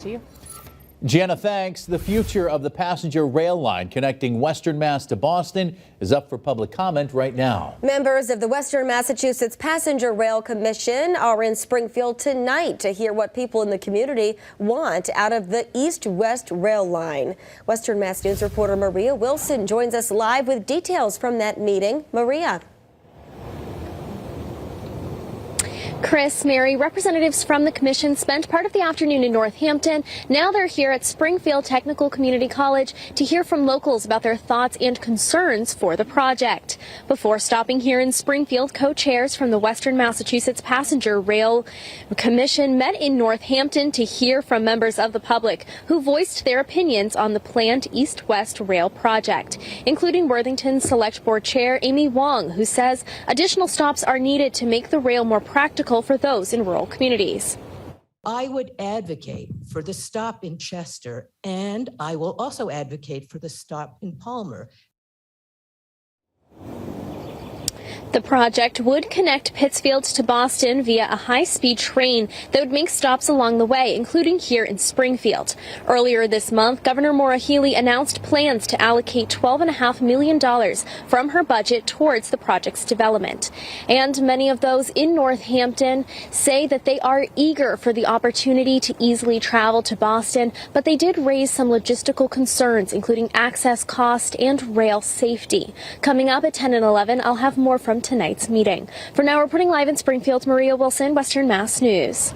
To you. Jenna, thanks. The future of the passenger rail line connecting Western Mass to Boston is up for public comment right now. Members of the Western Massachusetts Passenger Rail Commission are in Springfield tonight to hear what people in the community want out of the east-west rail line. Western Mass News reporter Maria Wilson joins us live with details from that meeting. Maria. Chris, Mary, representatives from the commission spent part of the afternoon in Northampton. Now they're here at Springfield Technical Community College to hear from locals about their thoughts and concerns for the project. Before stopping here in Springfield, co-chairs from the Western Massachusetts Passenger Rail Commission met in Northampton to hear from members of the public who voiced their opinions on the planned east-west rail project, including Worthington Select Board Chair Amy Wong, who says additional stops are needed to make the rail more practical for those in rural communities. I would advocate for the stop in Chester, and I will also advocate for the stop in Palmer. The project would connect Pittsfield to Boston via a high-speed train that would make stops along the way, including here in Springfield. Earlier this month, Governor Maura Healey announced plans to allocate $12.5 million from her budget towards the project's development. And many of those in Northampton say that they are eager for the opportunity to easily travel to Boston, but they did raise some logistical concerns, including access, cost, and rail safety. Coming up at 10 and 11, I'll have more from tonight's meeting. For now, reporting live in Springfield, Maria Wilson, Western Mass News.